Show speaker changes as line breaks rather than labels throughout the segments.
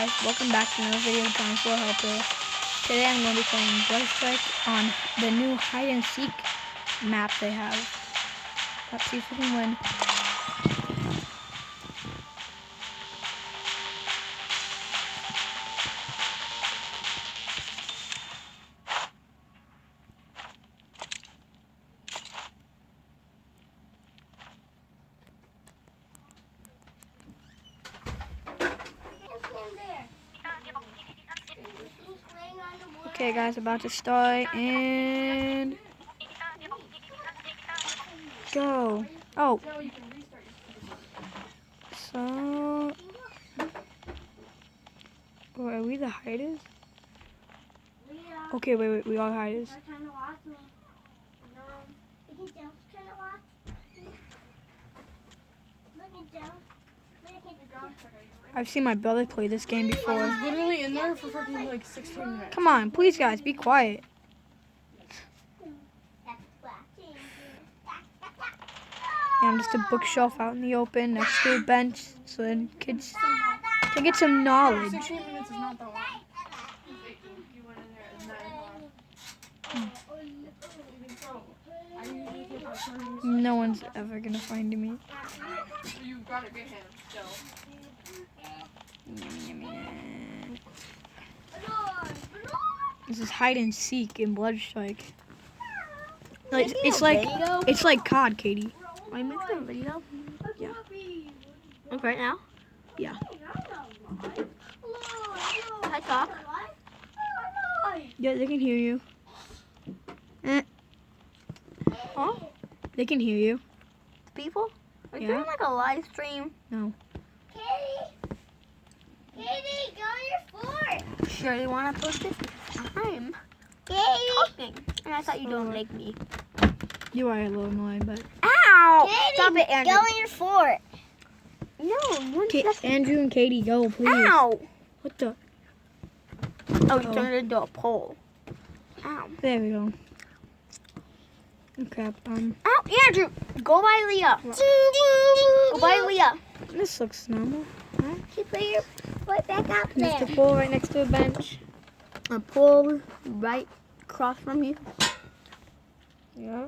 guys, welcome back to another video of John Floor Helper. Today I'm going to be playing Blood Strike on the new hide and seek map they have. Let's see if we can win. Okay guys, about to start and go. Oh, so are we the hiders? Okay, wait, we are hiders. I've seen my brother play this game before.
I was literally in there for freaking like 16 minutes.
Come on, please guys, be quiet. Yeah, I'm just a bookshelf out in the open next to a bench so then kids can get some knowledge.
16 minutes is not that long.
No one's ever gonna find me.
You gotta get him still.
This is hide and seek in Blood Strike. Like, it's like COD, Katie.
Are you making a video?
Yeah.
Like right now?
Yeah.
Can I talk?
Yeah, they can hear you.
Huh?
They can hear you.
People? Are you
Yeah.
doing like a live stream?
No.
Katie, go on your floor.
Sure, you want to post it? I'm
Katie.
talking. And I thought you don't like me.
You are a little annoying, but
Ow!
Katie,
Stop it, Andrew.
go on your floor.
No, one second.
Andrew and Katie, go, please.
Ow!
What the?
Oh, you turned it into a pole. Ow.
There we go. Okay,
Ow, Andrew! Go by Leah. Go by Leah.
this looks normal.
Keep put your foot back up
There's
there.
the pool right next to a bench.
A pole right across from you.
Yeah.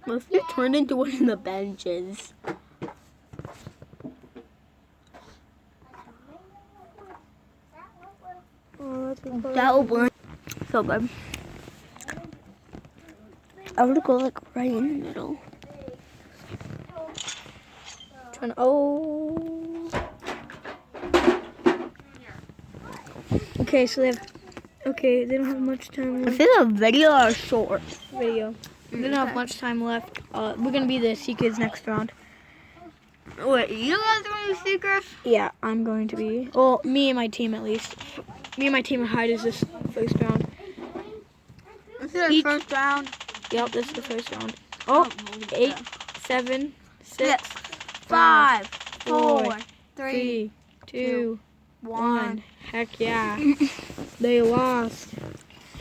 What if you turned into one of the benches? That will burn so good. I would go like right in the middle.
Trying to, oh. Okay, so they don't have much time left.
Is it a video or a short?
Video. They don't have much time left. We're gonna be the Seekers next round.
Wait, you guys are the Seekers?
Yeah, I'm going to be. Well, me and my team at least. Me and my team are hiders this first round.
This is the first round.
Yep, this is the first round. Oh, 8, 7, 6,
5,
4,
4, 3,
3, 2, 1.
1.
Heck yeah. They lost.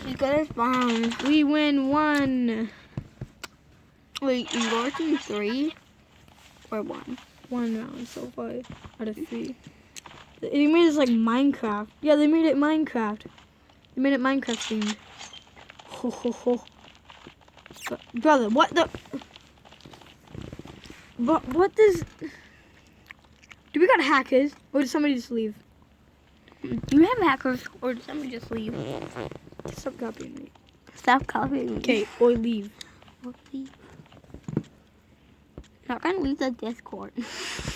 Seekers bound.
We win 1.
Wait, you go to 3 or 1?
1 round so far out of 3. They made this like Minecraft. Yeah, they made it Minecraft. They made it Minecraft themed. Ho ho ho. Brother, what the? But what does? Do we got hackers, or did somebody just leave?
Do you have hackers or did somebody just leave?
Stop copying me.
Stop copying me.
Okay, or leave.
Not gonna leave the Discord.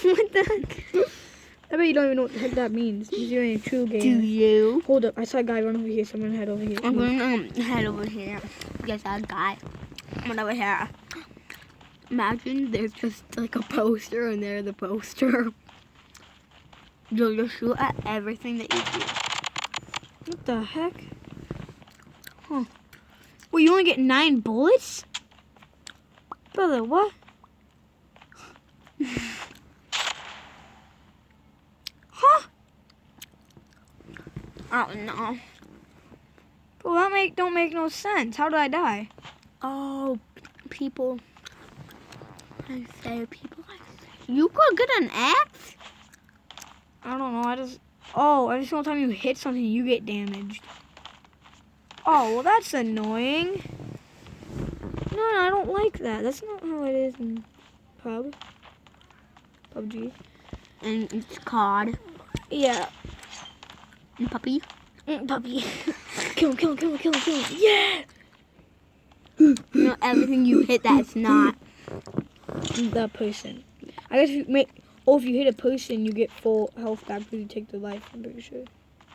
What the heck? I bet you don't even know what the heck that means. You're in a true
Do
game.
you?
Hold up, I saw a guy run over here. Someone head over here.
I'm gonna head over here. Yes, that guy. Come over here. Imagine there's just like a poster and they're the poster. You'll just shoot at everything that you see.
What the heck? Huh. Well, you only get 9 bullets? Brother, what? Huh?
I don't know.
Well, that don't make no sense. How did I die?
Oh, people. I say people. You could get an axe?
I don't know. just. Oh, every single time you hit something, you get damaged. Oh, well, that's annoying. No, I don't like that. That's not how it is in PUBG.
And it's COD.
Yeah.
And puppy.
Puppy. Kill him. Yeah!
You know, everything you hit that's not.
The person. I guess if you hit a person, you get full health back because you take their life, I'm pretty sure.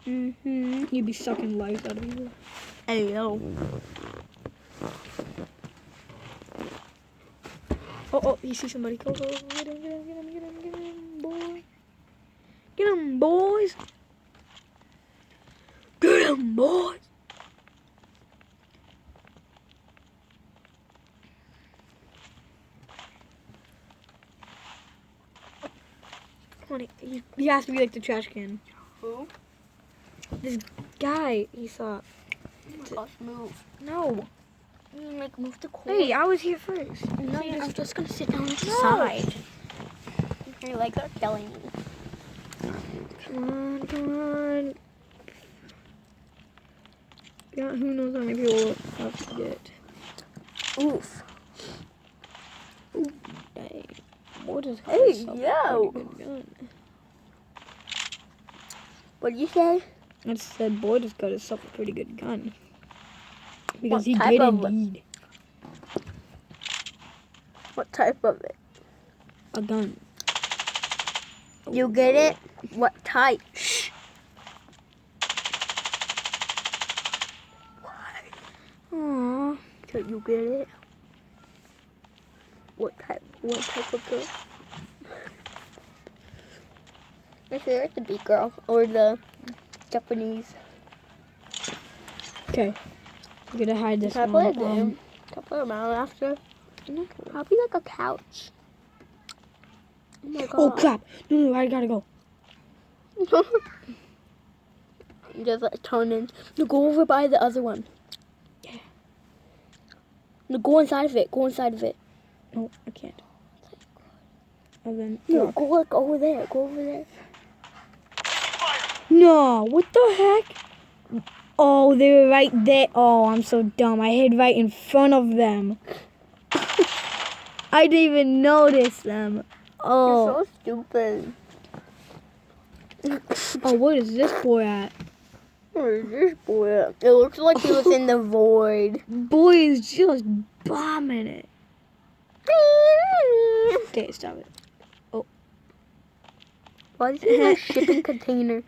Mm-hmm.
You'd be sucking life out of you.
Hey, yo.
Oh, you see somebody. Go. Get him, boy. Get him, boys. Get him, boys. He has to be like the trash can.
Who?
This guy he saw.
Oh my gosh, move.
No.
Like, move the corner.
Hey, I was here first.
No, I'm just gonna sit down on the
No.
side. Your legs are killing me.
Come on. Yeah, who knows how many people will have to get.
Oof.
Dang. What is
Hey,
this?
yo.
Pretty good gun.
What did you say?
I just said boy just got himself a pretty good gun. Because
What
he
type
did
of-
indeed.
What type of it?
A gun.
You get it? What type?
Shh. Aww.
So you get it? What type of girl? My favorite the big girl or the Japanese.
Okay. I'm gonna hide this
Can I play a
one.
game? Can I play around after? Probably like a couch. Oh my god.
Oh crap! No, I gotta go.
You just like turn in. No, go over by the other one.
Yeah.
No, go inside of it. Go inside of it.
No, I can't. And then
No, go like over there. Go over there.
No, what the heck? Oh, they were right there. Oh, I'm so dumb. I hid right in front of them. I didn't even notice them. Oh,
You're so stupid.
oh, what is this boy at?
Where's this boy at? It looks like he was in the void.
Boy is just bombing it. Okay, stop it.
Why is he in a shipping container?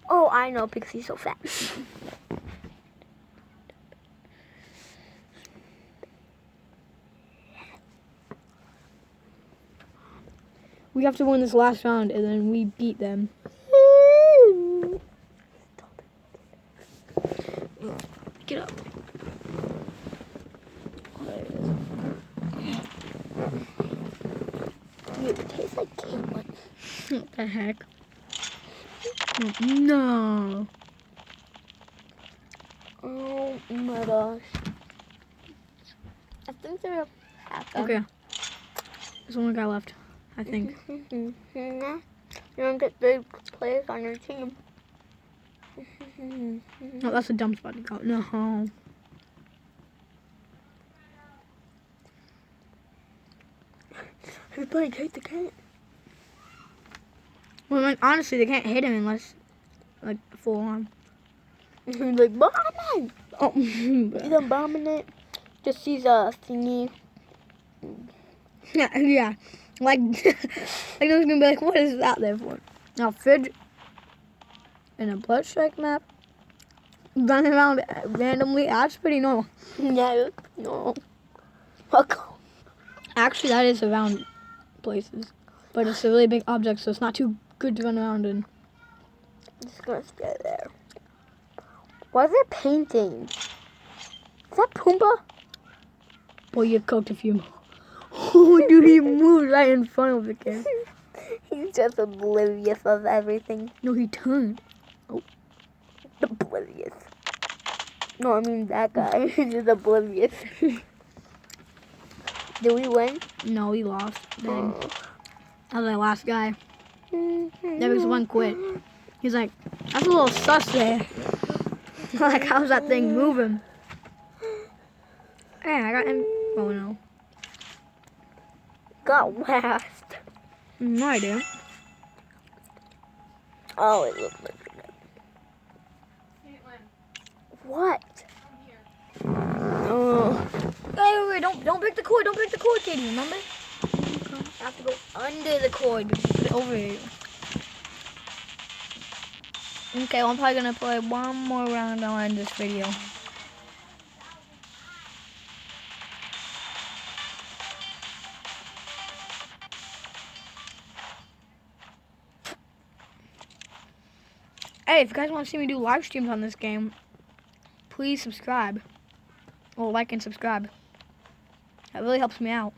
Oh, I know, because he's so fat.
We have to win this last round, and then we beat them. Get up.
It tastes like Caitlin.
What the heck? No.
Oh my gosh. I think they're half done.
Okay. There's one guy left, I think.
You don't get 3 players on your team.
No, that's a dumb spot to go. No.
Who's playing Kate the Cat?
Well, like, honestly, they can't hit him unless, like, full on.
He's like, bombing!
Oh,
He's on bombing it. Just sees a thingy.
yeah. Like, I was gonna be like, what is that there for? Now, Fidge in a blood strike map, running around randomly, that's pretty normal.
Yeah, no. Fuck.
Actually, that is around places, but it's a really big object, so it's not too good to run around in.
I'm just gonna stay there. Why is there painting? Is that Pumbaa?
Boy, you cooked a few more. Oh, dude, he moved right in front of the kid.
He's just oblivious of everything.
No, he turned.
Oblivious. No, I mean that guy. He's just oblivious. Did we win?
No, he lost. Dang.
Oh.
That was our last guy. There was one quit. He's like, that's a little sus there. Like, how's that thing moving? Hey, I got him. Oh no.
Got last.
No, I didn't.
Oh, it looked like it.
Caitlin,
What?
come here.
Oh.
Wait, don't break the cord. Don't break the cord, Katie, remember?
I have to go under the cord.
Put it over here. Okay, well, I'm probably gonna play one more round on end this video. Hey, if you guys want to see me do live streams on this game, please subscribe. Or like and subscribe. That really helps me out.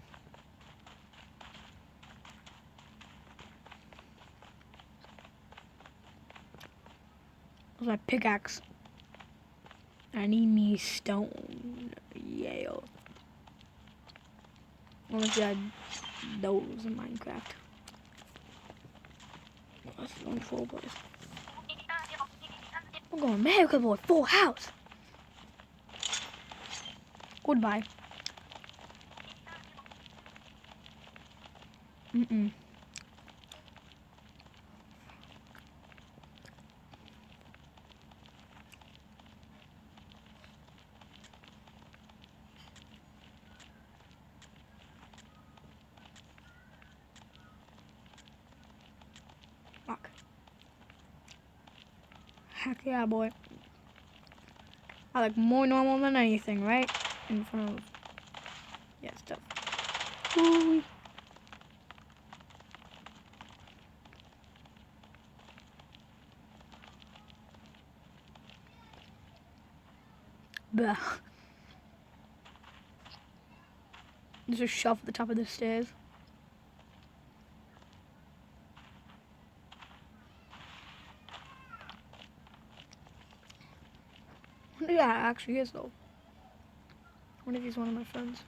Where's my pickaxe? I need me stone. Yeah. Unless I had those in Minecraft. Oh, that's on full place. I'm going America boy, full house. Goodbye. Mm-mm. Fuck. Heck yeah, boy. I like more normal than anything, right? In front of... Yeah, stuff. Ooh. Bah. There's a shelf at the top of the stairs. I wonder who that actually is, though. I wonder if he's one of my friends.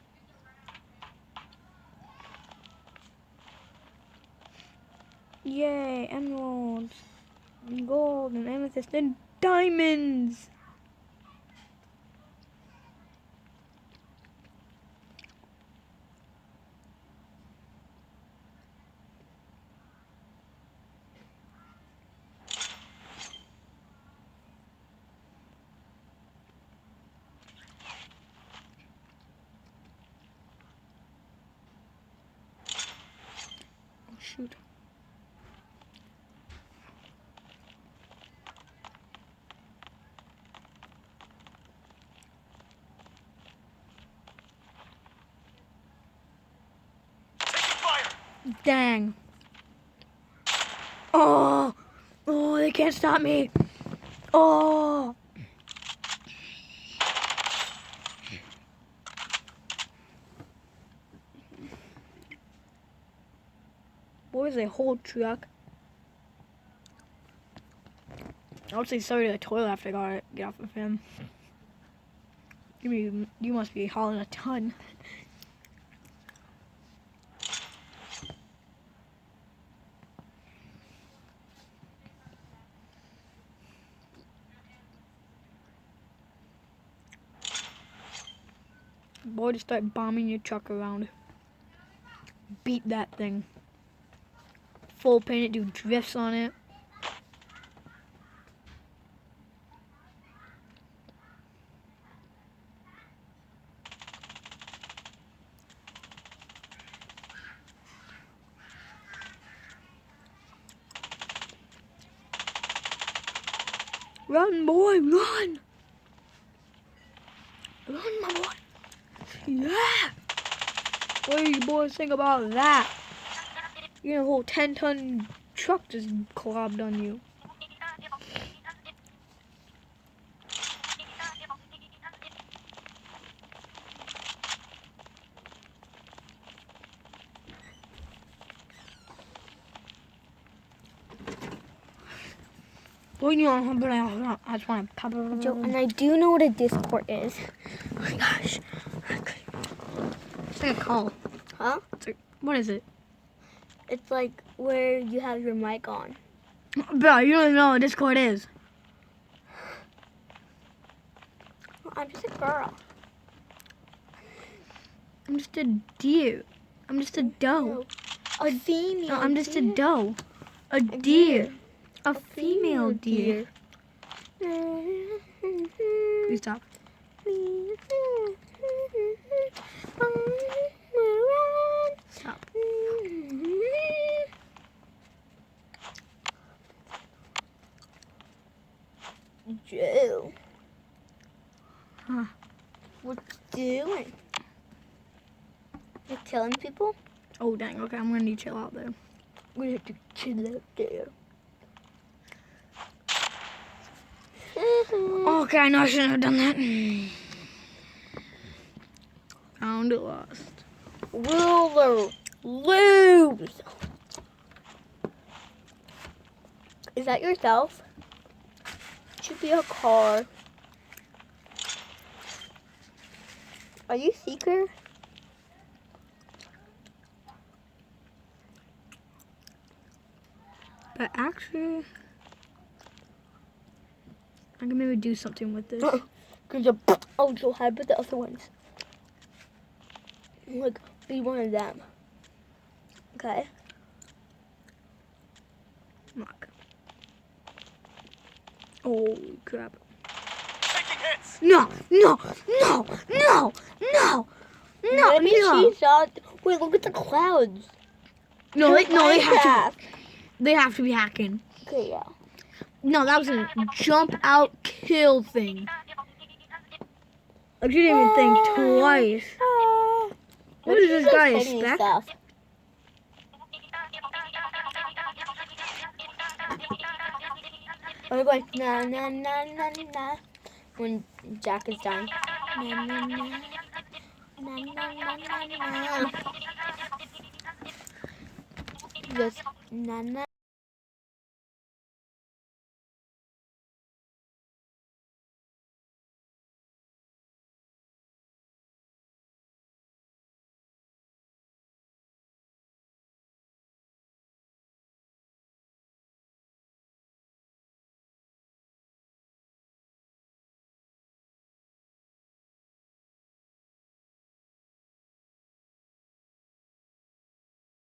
Yay, emeralds, and gold, and amethyst, and diamonds! Oh, shoot. Dang. Oh! Oh, they can't stop me. Oh! Boy, is a whole truck. I would say sorry to the toilet after I got it. Get off of him. You must be hauling a ton. Boy, just start bombing your truck around. Beat that thing. Full paint it, do drifts on it. Run, boy, run! Run, my boy! Yeah! What do you boys think about that? You know, a whole 10-ton truck just clobbed on you. Well, you know, I just want to pop it.
Joe, and I do know what a Discord is.
Oh my gosh. It's like a call.
Huh?
It's like, what is it?
It's like where you have your mic on.
Bro, you don't even know what Discord is.
I'm just a girl.
I'm just a deer. I'm just a doe.
A female.
No, I'm just a
deer.
doe. A deer. A female deer. Please stop. Stop.
Joe.
Huh.
What you doing? You're killing people?
Oh, dang. Okay, I'm gonna need to chill out there.
We have to chill out there.
Okay, I know I shouldn't have done that. Found it lost.
Ruler. Lose. Is that yourself? Should be a car. Are you Seeker?
But actually, I can maybe do something with this.
Oh, so high, but the other ones. Like, be one of them. Okay.
Look. Holy crap. No, no, no, no, no, no,
Let me
no.
see that. Wait, look at the clouds.
No, they have to.
Minecraft.
They have to be hacking.
Okay, yeah.
No, that was a jump out kill thing. Like you didn't even think twice. What does this guy expect?
I'm going na na na na na when Jack is dying. Na na na na na na na na. Just na na